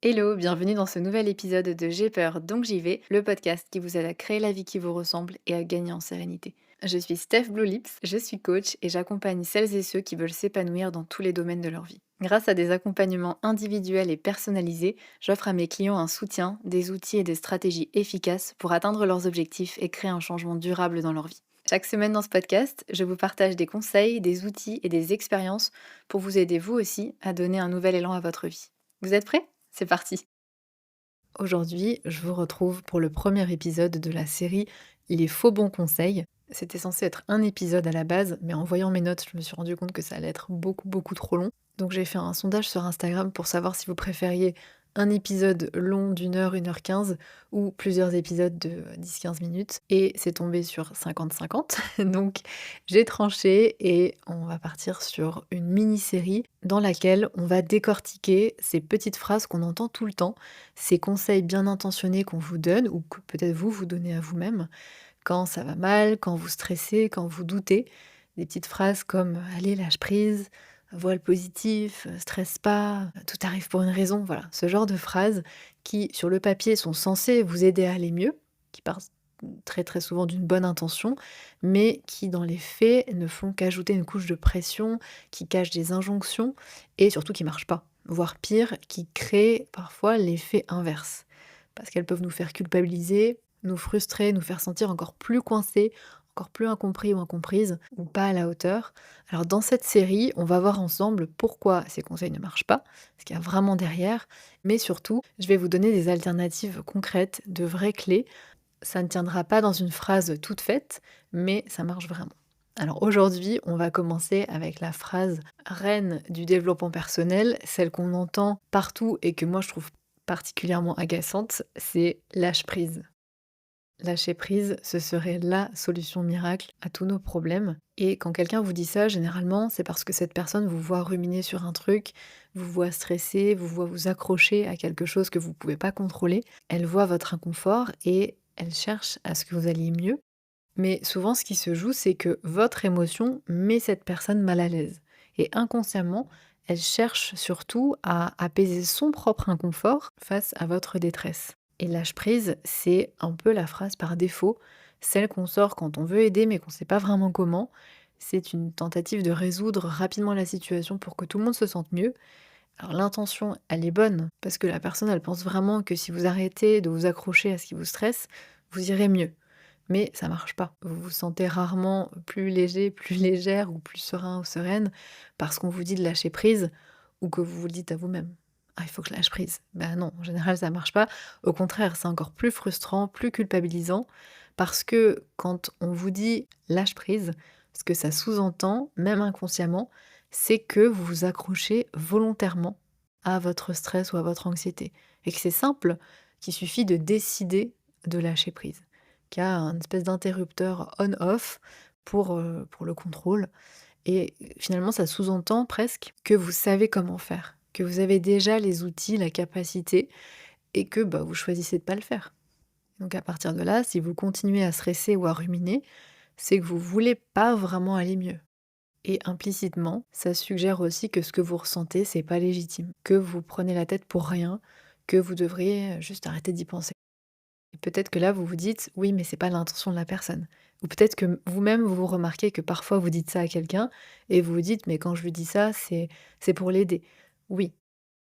Hello, bienvenue dans ce nouvel épisode de J'ai peur, donc j'y vais, le podcast qui vous aide à créer la vie qui vous ressemble et à gagner en sérénité. Je suis Steph Blue Lips, je suis coach et j'accompagne celles et ceux qui veulent s'épanouir dans tous les domaines de leur vie. Grâce à des accompagnements individuels et personnalisés, j'offre à mes clients un soutien, des outils et des stratégies efficaces pour atteindre leurs objectifs et créer un changement durable dans leur vie. Chaque semaine dans ce podcast, je vous partage des conseils, des outils et des expériences pour vous aider vous aussi à donner un nouvel élan à votre vie. Vous êtes prêts? C'est parti. Aujourd'hui, je vous retrouve pour le premier épisode de la série Les faux bons conseils. C'était censé être un épisode à la base, mais en voyant mes notes, je me suis rendu compte que ça allait être beaucoup trop long. Donc j'ai fait un sondage sur Instagram pour savoir si vous préfériez un épisode long d'une heure 15 ou plusieurs épisodes de 10-15 minutes. Et c'est tombé sur 50-50. Donc j'ai tranché et on va partir sur une mini-série dans laquelle on va décortiquer ces petites phrases qu'on entend tout le temps, ces conseils bien intentionnés qu'on vous donne ou que peut-être vous vous donnez à vous-même quand ça va mal, quand vous stressez, quand vous doutez. Des petites phrases comme allez, lâche prise, vois le positif, stresse pas, tout arrive pour une raison. Voilà, ce genre de phrases qui, sur le papier, sont censées vous aider à aller mieux, qui partent très souvent d'une bonne intention, mais qui, dans les faits, ne font qu'ajouter une couche de pression, qui cachent des injonctions et surtout qui marchent pas. Voire pire, qui créent parfois l'effet inverse. Parce qu'elles peuvent nous faire culpabiliser, nous frustrer, nous faire sentir encore plus coincés, encore plus incompris ou incomprises, ou pas à la hauteur. Alors dans cette série, on va voir ensemble pourquoi ces conseils ne marchent pas, ce qu'il y a vraiment derrière, mais surtout, je vais vous donner des alternatives concrètes, de vraies clés. Ça ne tiendra pas dans une phrase toute faite, mais ça marche vraiment. Alors aujourd'hui, on va commencer avec la phrase reine du développement personnel, celle qu'on entend partout et que moi je trouve particulièrement agaçante, c'est lâche prise. Lâcher prise, ce serait la solution miracle à tous nos problèmes. Et quand quelqu'un vous dit ça, généralement, c'est parce que cette personne vous voit ruminer sur un truc, vous voit stresser, vous voit vous accrocher à quelque chose que vous ne pouvez pas contrôler. Elle voit votre inconfort et elle cherche à ce que vous alliez mieux. Mais souvent, ce qui se joue, c'est que votre émotion met cette personne mal à l'aise. Et inconsciemment, elle cherche surtout à apaiser son propre inconfort face à votre détresse. Et lâche prise, c'est un peu la phrase par défaut, celle qu'on sort quand on veut aider mais qu'on ne sait pas vraiment comment. C'est une tentative de résoudre rapidement la situation pour que tout le monde se sente mieux. Alors l'intention, elle est bonne, parce que la personne, elle pense vraiment que si vous arrêtez de vous accrocher à ce qui vous stresse, vous irez mieux. Mais ça marche pas. Vous vous sentez rarement plus léger, plus légère ou plus serein ou sereine parce qu'on vous dit de lâcher prise ou que vous vous le dites à vous-même. Ah, il faut que je lâche prise. Ben non, en général, ça marche pas. Au contraire, c'est encore plus frustrant, plus culpabilisant parce que quand on vous dit lâche prise, ce que ça sous-entend, même inconsciemment, c'est que vous vous accrochez volontairement à votre stress ou à votre anxiété. Et que c'est simple, qu'il suffit de décider de lâcher prise, qui a un espèce d'interrupteur on-off pour le contrôle. Et finalement, ça sous-entend presque que vous savez comment faire, que vous avez déjà les outils, la capacité, et que bah, vous choisissez de pas le faire. Donc à partir de là, si vous continuez à stresser ou à ruminer, c'est que vous voulez pas vraiment aller mieux. Et implicitement, ça suggère aussi que ce que vous ressentez, c'est pas légitime, que vous prenez la tête pour rien, que vous devriez juste arrêter d'y penser. Et peut-être que là, vous vous dites: «Oui, mais c'est pas l'intention de la personne». Ou peut-être que vous-même, vous remarquez que parfois vous dites ça à quelqu'un et vous vous dites: «Mais quand je lui dis ça, c'est pour l'aider». Oui,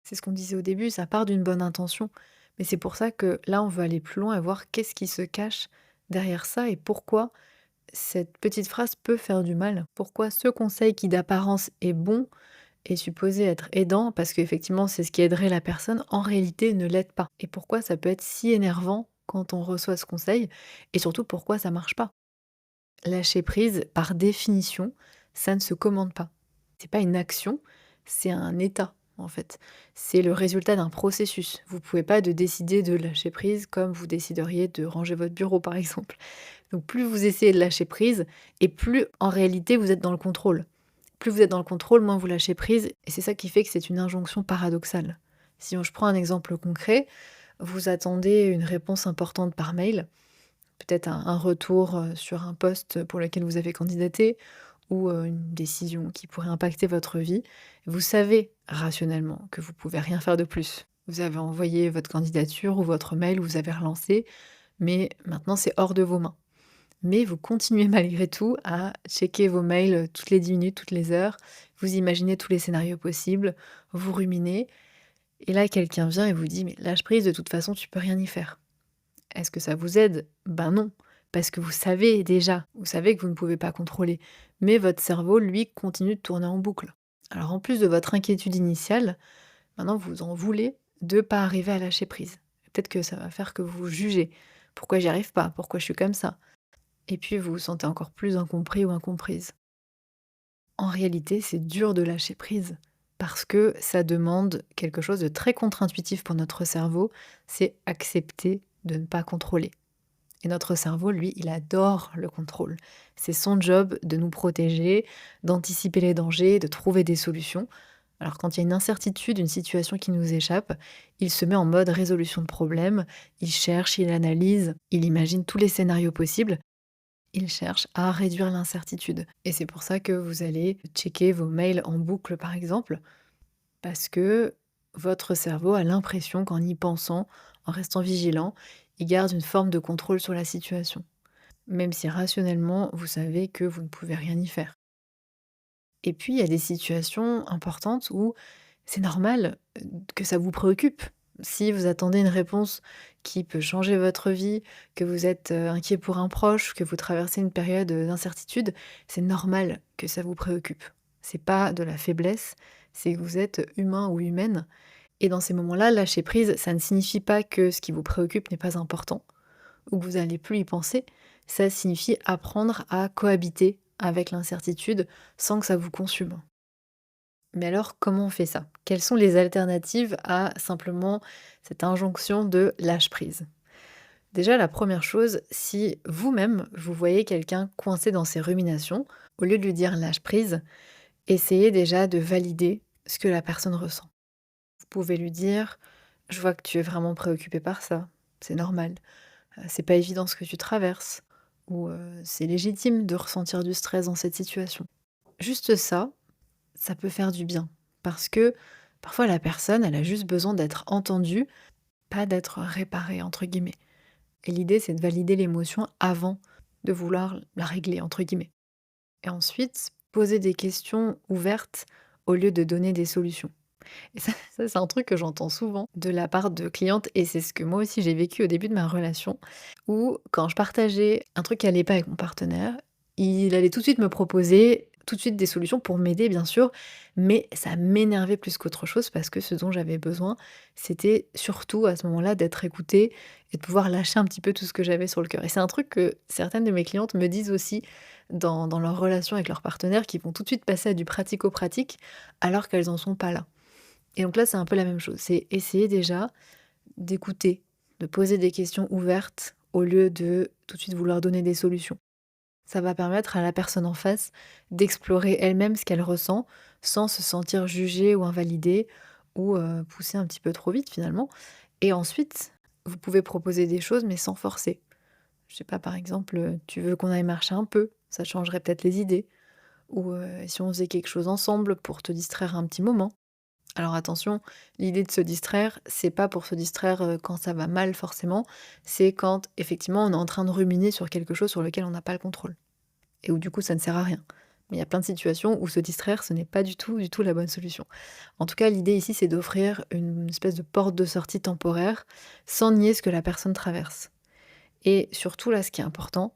c'est ce qu'on disait au début, ça part d'une bonne intention. Mais c'est pour ça que là, on veut aller plus loin et voir qu'est-ce qui se cache derrière ça et pourquoi cette petite phrase peut faire du mal. Pourquoi ce conseil qui d'apparence est bon, est supposé être aidant, parce qu'effectivement c'est ce qui aiderait la personne, en réalité ne l'aide pas. Et pourquoi ça peut être si énervant quand on reçoit ce conseil, et surtout pourquoi ça marche pas. Lâcher prise, par définition, ça ne se commande pas. C'est pas une action, c'est un état en fait. C'est le résultat d'un processus. Vous pouvez pas décider de lâcher prise comme vous décideriez de ranger votre bureau par exemple. Donc plus vous essayez de lâcher prise et plus en réalité vous êtes dans le contrôle. Plus vous êtes dans le contrôle, moins vous lâchez prise et c'est ça qui fait que c'est une injonction paradoxale. Si je prends un exemple concret, vous attendez une réponse importante par mail, peut-être un retour, sur un poste pour lequel vous avez candidaté ou, une décision qui pourrait impacter votre vie. Vous savez rationnellement que vous pouvez rien faire de plus. Vous avez envoyé votre candidature ou votre mail, ou vous avez relancé, mais maintenant c'est hors de vos mains. Mais vous continuez malgré tout à checker vos mails toutes les 10 minutes, toutes les heures. Vous imaginez tous les scénarios possibles, vous ruminez, et là quelqu'un vient et vous dit: «Mais lâche prise, de toute façon tu peux rien y faire». Est-ce que ça vous aide? Ben non, parce que vous savez déjà, vous savez que vous ne pouvez pas contrôler, mais votre cerveau, lui, continue de tourner en boucle. Alors en plus de votre inquiétude initiale, maintenant vous en voulez de pas arriver à lâcher prise. Peut-être que ça va faire que vous vous jugez. Pourquoi j'y arrive pas? Pourquoi je suis comme ça? Et puis vous vous sentez encore plus incompris ou incomprise. En réalité, c'est dur de lâcher prise parce que ça demande quelque chose de très contre-intuitif pour notre cerveau, c'est accepter de ne pas contrôler. Et notre cerveau, lui, il adore le contrôle. C'est son job de nous protéger, d'anticiper les dangers, de trouver des solutions. Alors quand il y a une incertitude, une situation qui nous échappe, il se met en mode résolution de problème, il cherche, il analyse, il imagine tous les scénarios possibles, il cherche à réduire l'incertitude. Et c'est pour ça que vous allez checker vos mails en boucle, par exemple, parce que votre cerveau a l'impression qu'en y pensant, en restant vigilant, il garde une forme de contrôle sur la situation. Même si rationnellement, vous savez que vous ne pouvez rien y faire. Et puis, il y a des situations importantes où c'est normal que ça vous préoccupe. Si vous attendez une réponse qui peut changer votre vie, que vous êtes inquiet pour un proche, que vous traversez une période d'incertitude, c'est normal que ça vous préoccupe. C'est pas de la faiblesse, c'est que vous êtes humain ou humaine. Et dans ces moments-là, lâcher prise, ça ne signifie pas que ce qui vous préoccupe n'est pas important ou que vous n'allez plus y penser. Ça signifie apprendre à cohabiter avec l'incertitude sans que ça vous consume. Mais alors, comment on fait ça? Quelles sont les alternatives à simplement cette injonction de lâche prise? Déjà, la première chose, si vous-même, vous voyez quelqu'un coincé dans ses ruminations, au lieu de lui dire lâche prise, essayez déjà de valider ce que la personne ressent. Vous pouvez lui dire: «Je vois que tu es vraiment préoccupé par ça, c'est normal. C'est pas évident ce que tu traverses», ou «C'est légitime de ressentir du stress dans cette situation». Juste ça, ça peut faire du bien parce que parfois la personne, elle a juste besoin d'être entendue, pas d'être «réparée» entre guillemets. Et l'idée, c'est de valider l'émotion avant de vouloir la «régler» entre guillemets. Et ensuite, poser des questions ouvertes au lieu de donner des solutions. Et ça c'est un truc que j'entends souvent de la part de clientes, et c'est ce que moi aussi j'ai vécu au début de ma relation, où quand je partageais un truc qui allait pas avec mon partenaire, il allait tout de suite me proposer tout de suite des solutions pour m'aider bien sûr, mais ça m'énervait plus qu'autre chose parce que ce dont j'avais besoin, c'était surtout à ce moment-là d'être écoutée et de pouvoir lâcher un petit peu tout ce que j'avais sur le cœur. Et c'est un truc que certaines de mes clientes me disent aussi dans leur relation avec leur partenaire, qui vont tout de suite passer à du pratico-pratique alors qu'elles en sont pas là. Et donc là, c'est un peu la même chose. C'est essayer déjà d'écouter, de poser des questions ouvertes au lieu de tout de suite vouloir donner des solutions. Ça va permettre à la personne en face d'explorer elle-même ce qu'elle ressent sans se sentir jugée ou invalidée ou poussée un petit peu trop vite finalement. Et ensuite, vous pouvez proposer des choses mais sans forcer. Je sais pas, par exemple, tu veux qu'on aille marcher un peu, ça changerait peut-être les idées. Ou si on faisait quelque chose ensemble pour te distraire un petit moment. Alors attention, l'idée de se distraire, c'est pas pour se distraire, quand ça va mal forcément, c'est quand effectivement on est en train de ruminer sur quelque chose sur lequel on n'a pas le contrôle et où du coup ça ne sert à rien. Mais il y a plein de situations où se distraire, ce n'est pas du tout la bonne solution. En tout cas, l'idée ici, c'est d'offrir une espèce de porte de sortie temporaire, sans nier ce que la personne traverse. Et surtout là, ce qui est important,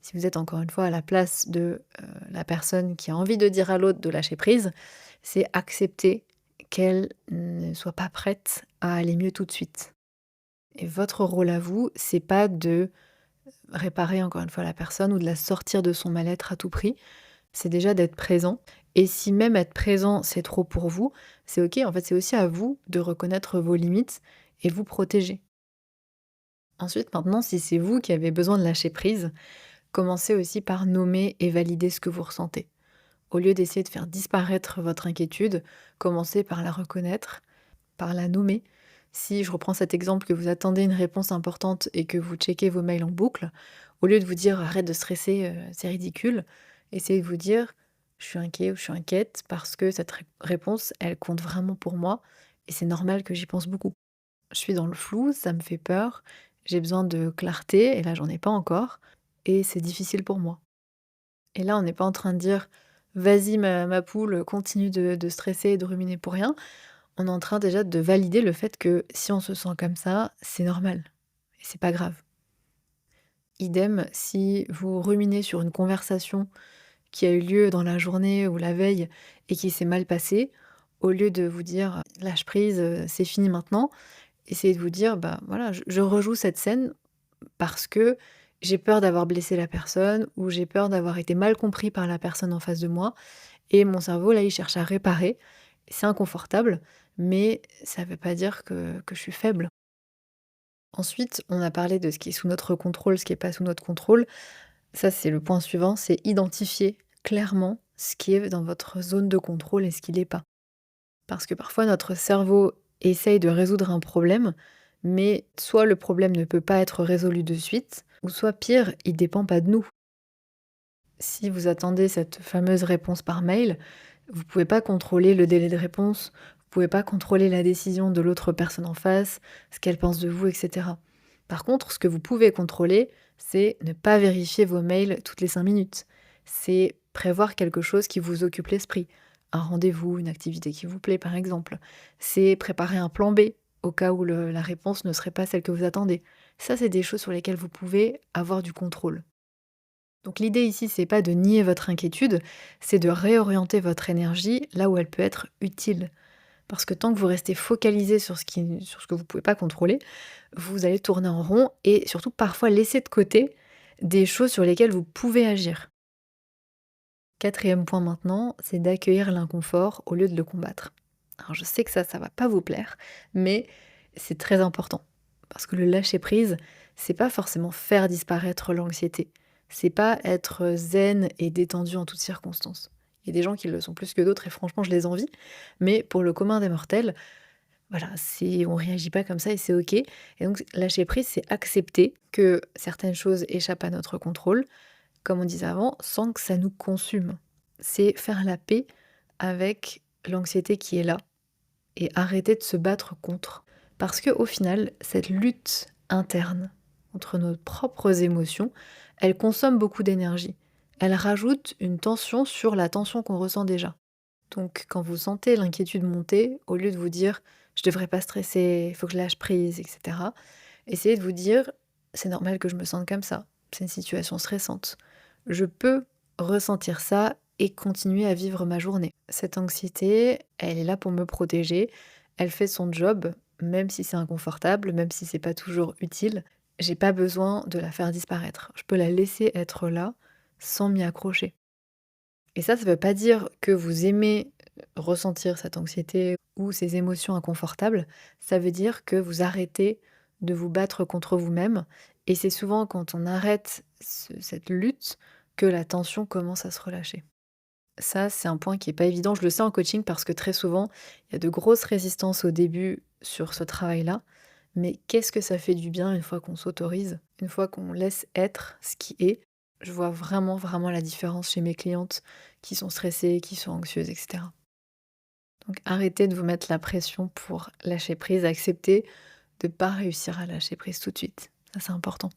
si vous êtes encore une fois à la place de, la personne qui a envie de dire à l'autre de lâcher prise, c'est accepter qu'elle ne soit pas prête à aller mieux tout de suite. Et votre rôle à vous, c'est pas de réparer encore une fois la personne ou de la sortir de son mal-être à tout prix, c'est déjà d'être présent. Et si même être présent, c'est trop pour vous, c'est OK, en fait, c'est aussi à vous de reconnaître vos limites et vous protéger. Ensuite, maintenant, si c'est vous qui avez besoin de lâcher prise, commencez aussi par nommer et valider ce que vous ressentez. Au lieu d'essayer de faire disparaître votre inquiétude, commencez par la reconnaître, par la nommer. Si je reprends cet exemple, que vous attendez une réponse importante et que vous checkez vos mails en boucle, au lieu de vous dire arrête de stresser, c'est ridicule, essayez de vous dire je suis inquiet ou je suis inquiète parce que cette réponse, elle compte vraiment pour moi et c'est normal que j'y pense beaucoup. je suis dans le flou, ça me fait peur, j'ai besoin de clarté et là j'en ai pas encore et c'est difficile pour moi. Et là, on n'est pas en train de dire: «Vas-y ma poule, continue de stresser et de ruminer pour rien». On est en train déjà de valider le fait que si on se sent comme ça, c'est normal et c'est pas grave. Idem, si vous ruminez sur une conversation qui a eu lieu dans la journée ou la veille et qui s'est mal passée, au lieu de vous dire: «Lâche prise, c'est fini maintenant», essayez de vous dire: «Bah, voilà, je rejoue cette scène parce que j'ai peur d'avoir blessé la personne ou j'ai peur d'avoir été mal compris par la personne en face de moi et mon cerveau, là, il cherche à réparer. C'est inconfortable, mais ça ne veut pas dire que je suis faible». Ensuite, on a parlé de ce qui est sous notre contrôle, ce qui est pas sous notre contrôle. Ça, c'est le point suivant, c'est identifier clairement ce qui est dans votre zone de contrôle et ce qui l'est pas. Parce que parfois, notre cerveau essaye de résoudre un problème, mais soit le problème ne peut pas être résolu de suite, ou soit pire, il dépend pas de nous. Si vous attendez cette fameuse réponse par mail, vous pouvez pas contrôler le délai de réponse, vous pouvez pas contrôler la décision de l'autre personne en face, ce qu'elle pense de vous, etc. Par contre, ce que vous pouvez contrôler, c'est ne pas vérifier vos mails toutes les 5 minutes. C'est prévoir quelque chose qui vous occupe l'esprit. Un rendez-vous, une activité qui vous plaît, par exemple. C'est préparer un plan B au cas où la réponse ne serait pas celle que vous attendez. Ça, c'est des choses sur lesquelles vous pouvez avoir du contrôle. Donc l'idée ici, c'est pas de nier votre inquiétude, c'est de réorienter votre énergie là où elle peut être utile. Parce que tant que vous restez focalisé sur ce que vous pouvez pas contrôler, vous allez tourner en rond et surtout parfois laisser de côté des choses sur lesquelles vous pouvez agir. Quatrième point maintenant, c'est d'accueillir l'inconfort au lieu de le combattre. Alors je sais que ça va pas vous plaire, mais c'est très important. Parce que le lâcher prise, c'est pas forcément faire disparaître l'anxiété. C'est pas être zen et détendu en toutes circonstances. Il y a des gens qui le sont plus que d'autres et franchement, je les envie. Mais pour le commun des mortels, voilà, on réagit pas comme ça et c'est OK. Et donc, lâcher prise, c'est accepter que certaines choses échappent à notre contrôle, comme on disait avant, sans que ça nous consume. C'est faire la paix avec l'anxiété qui est là et arrêter de se battre contre. Parce que au final, cette lutte interne contre nos propres émotions, elle consomme beaucoup d'énergie. Elle rajoute une tension sur la tension qu'on ressent déjà. Donc quand vous sentez l'inquiétude monter, au lieu de vous dire: «Je devrais pas stresser, il faut que je lâche prise» et cetera, essayez de vous dire: «C'est normal que je me sente comme ça, c'est une situation stressante. Je peux ressentir ça et continuer à vivre ma journée. Cette anxiété, elle est là pour me protéger, elle fait son job, même si c'est inconfortable, même si c'est pas toujours utile. J'ai pas besoin de la faire disparaître. Je peux la laisser être là sans m'y accrocher». Et ça veut pas dire que vous aimez ressentir cette anxiété ou ces émotions inconfortables. Ça veut dire que vous arrêtez de vous battre contre vous-même. Et c'est souvent quand on arrête cette lutte que la tension commence à se relâcher. Ça, c'est un point qui est pas évident. Je le sais en coaching parce que très souvent, il y a de grosses résistances au début sur ce travail-là. Mais qu'est-ce que ça fait du bien une fois qu'on s'autorise, une fois qu'on laisse être ce qui est. Je vois vraiment, vraiment la différence chez mes clientes qui sont stressées, qui sont anxieuses, etc. Donc arrêtez de vous mettre la pression pour lâcher prise, acceptez de ne pas réussir à lâcher prise tout de suite. Ça, c'est important.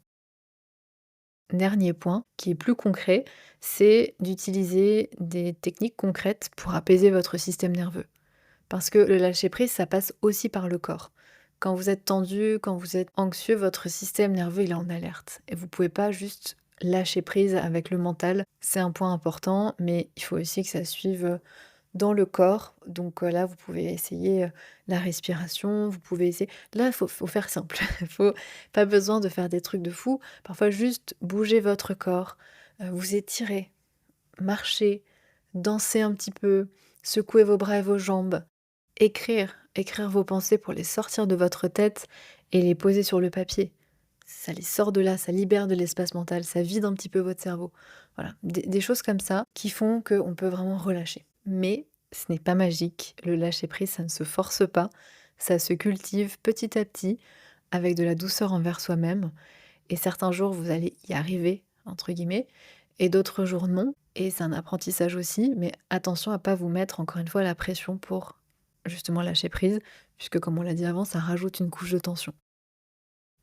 Dernier point, qui est plus concret, c'est d'utiliser des techniques concrètes pour apaiser votre système nerveux. Parce que le lâcher prise, ça passe aussi par le corps. Quand vous êtes tendu, quand vous êtes anxieux, votre système nerveux, il est en alerte. Et vous pouvez pas juste lâcher prise avec le mental. C'est un point important, mais il faut aussi que ça suive dans le corps. Donc là, vous pouvez essayer la respiration, vous pouvez essayer. Là, faut faire simple. Faut pas besoin de faire des trucs de fou. Parfois, juste bouger votre corps, vous étirer, marcher, danser un petit peu, secouer vos bras et vos jambes. Écrire vos pensées pour les sortir de votre tête et les poser sur le papier. Ça les sort de là, ça libère de l'espace mental, ça vide un petit peu votre cerveau. Voilà, des choses comme ça qui font qu'on peut vraiment relâcher. Mais ce n'est pas magique, le lâcher prise, ça ne se force pas, ça se cultive petit à petit avec de la douceur envers soi-même. Et certains jours, vous allez y arriver, entre guillemets, et d'autres jours non. Et c'est un apprentissage aussi, mais attention à pas vous mettre encore une fois la pression pour justement lâcher prise, puisque comme on l'a dit avant, ça rajoute une couche de tension.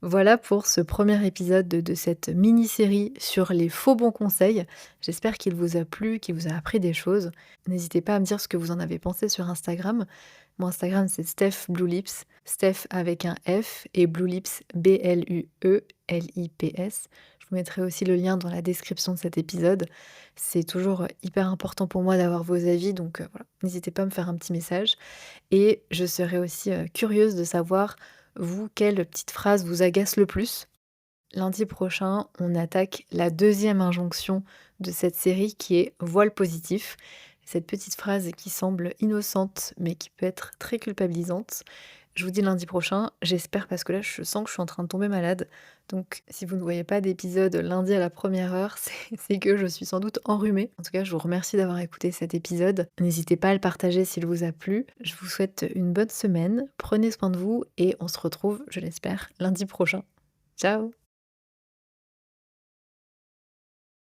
Voilà pour ce premier épisode de cette mini-série sur les faux bons conseils. J'espère qu'il vous a plu, qu'il vous a appris des choses. N'hésitez pas à me dire ce que vous en avez pensé sur Instagram. Mon Instagram, c'est Steph Blue Lips, Steph avec un F et Blue Lips, Bluelips. Je vous mettrai aussi le lien dans la description de cet épisode. C'est toujours hyper important pour moi d'avoir vos avis, donc voilà, n'hésitez pas à me faire un petit message. Et je serais aussi curieuse de savoir, vous, quelle petite phrase vous agace le plus. Lundi prochain, on attaque la deuxième injonction de cette série qui est voile positif. Cette petite phrase qui semble innocente mais qui peut être très culpabilisante. Je vous dis lundi prochain, j'espère parce que là je sens que je suis en train de tomber malade. Donc si vous ne voyez pas d'épisode lundi à la première heure, c'est que je suis sans doute enrhumée. En tout cas, je vous remercie d'avoir écouté cet épisode. N'hésitez pas à le partager s'il vous a plu. Je vous souhaite une bonne semaine, prenez soin de vous et on se retrouve, je l'espère, lundi prochain. Ciao!